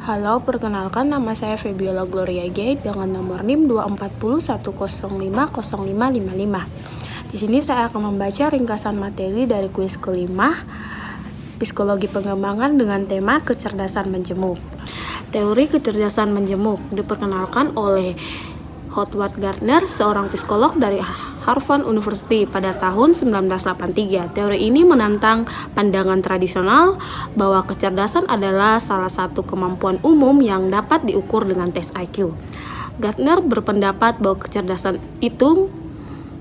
Halo, perkenalkan nama saya Febiola Gloria Gay dengan nomor NIM 24010505555. Di sini saya akan membaca ringkasan materi dari kuis kelima, Psikologi Pengembangan dengan tema kecerdasan menjemuk. Teori kecerdasan menjemuk diperkenalkan oleh Howard Gardner, seorang psikolog dari Harvard University pada tahun 1983. Teori ini menantang pandangan tradisional bahwa kecerdasan adalah salah satu kemampuan umum yang dapat diukur dengan tes IQ. Gardner berpendapat bahwa kecerdasan itu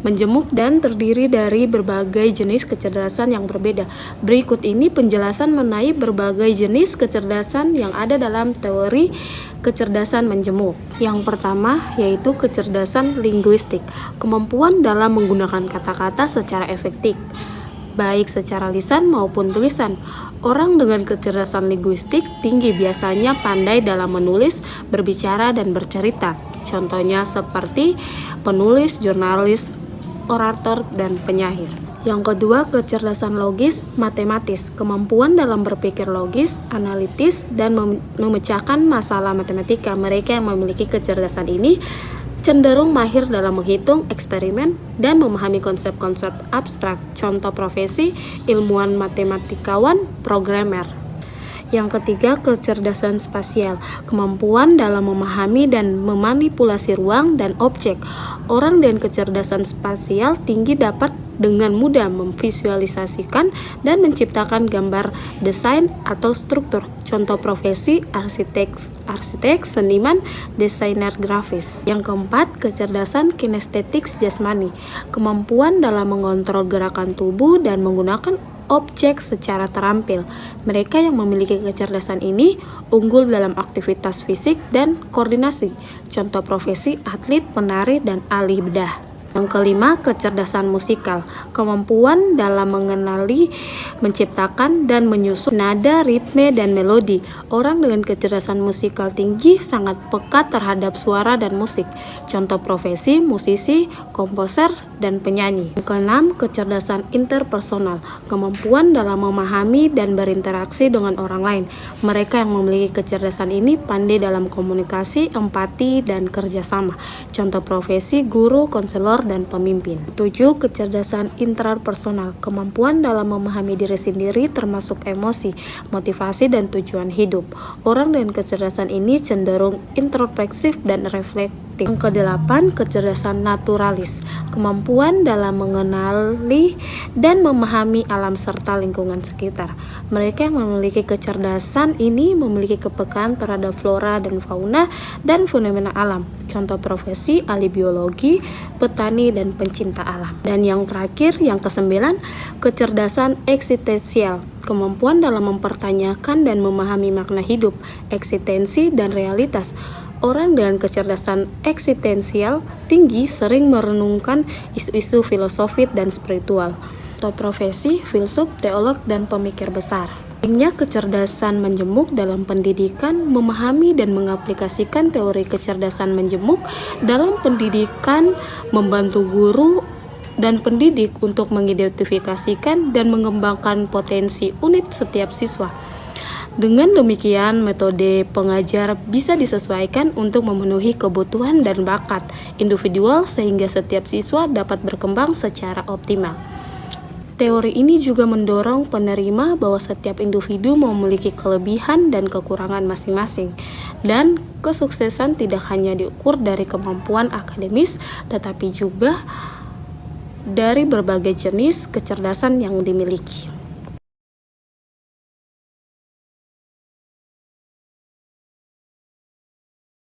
menjemuk dan terdiri dari berbagai jenis kecerdasan yang berbeda. Berikut ini penjelasan mengenai berbagai jenis kecerdasan yang ada dalam teori kecerdasan menjemuk. Yang pertama yaitu kecerdasan linguistik, kemampuan dalam menggunakan kata-kata secara efektif, baik secara lisan maupun tulisan. Orang dengan kecerdasan linguistik tinggi biasanya pandai dalam menulis, berbicara, dan bercerita. Contohnya seperti penulis, jurnalis, orator, dan penyair. Yang kedua, kecerdasan logis matematis, kemampuan dalam berpikir logis, analitis, dan memecahkan masalah matematika. Mereka yang memiliki kecerdasan ini cenderung mahir dalam menghitung, eksperimen, dan memahami konsep-konsep abstrak. Contoh profesi, ilmuwan matematikawan, programmer. Yang ketiga, kecerdasan spasial, kemampuan dalam memahami dan memanipulasi ruang dan objek. Orang dengan kecerdasan spasial tinggi dapat dengan mudah memvisualisasikan dan menciptakan gambar, desain, atau struktur. Contoh profesi, arsitek, seniman, desainer grafis. Yang keempat, kecerdasan kinestetik jasmani, kemampuan dalam mengontrol gerakan tubuh dan menggunakan objek secara terampil. Mereka yang memiliki kecerdasan ini unggul dalam aktivitas fisik dan koordinasi. Contoh profesi, atlet, penari, dan ahli bedah. Yang kelima, kecerdasan musikal, kemampuan dalam mengenali, menciptakan, dan menyusun nada, ritme, dan melodi. Orang dengan kecerdasan musikal tinggi sangat peka terhadap suara dan musik. Contoh profesi, musisi, komposer, dan penyanyi. Yang keenam, kecerdasan interpersonal, kemampuan dalam memahami dan berinteraksi dengan orang lain. Mereka yang memiliki kecerdasan ini pandai dalam komunikasi, empati, dan kerjasama. Contoh profesi, guru, konselor, dan pemimpin. 7. Kecerdasan intrapersonal, kemampuan dalam memahami diri sendiri termasuk emosi, motivasi, dan tujuan hidup. Orang dengan kecerdasan ini cenderung introspektif dan reflektif. Yang kedelapan, kecerdasan naturalis, kemampuan dalam mengenali dan memahami alam serta lingkungan sekitar. Mereka yang memiliki kecerdasan ini memiliki kepekaan terhadap flora dan fauna dan fenomena alam. Contoh profesi, ahli biologi, petani, dan pencinta alam. Dan yang terakhir, yang kesembilan, kecerdasan eksistensial, kemampuan dalam mempertanyakan dan memahami makna hidup, eksistensi, dan realitas. Orang dengan kecerdasan eksistensial tinggi sering merenungkan isu-isu filosofis dan spiritual. Atau profesi, filsuf, teolog, dan pemikir besar. Pentingnya kecerdasan menjemuk dalam pendidikan, memahami dan mengaplikasikan teori kecerdasan menjemuk dalam pendidikan, membantu guru dan pendidik untuk mengidentifikasikan dan mengembangkan potensi unik setiap siswa. Dengan demikian, metode pengajar bisa disesuaikan untuk memenuhi kebutuhan dan bakat individual sehingga setiap siswa dapat berkembang secara optimal. Teori ini juga mendorong penerima bahwa setiap individu memiliki kelebihan dan kekurangan masing-masing, dan kesuksesan tidak hanya diukur dari kemampuan akademis, tetapi juga dari berbagai jenis kecerdasan yang dimiliki.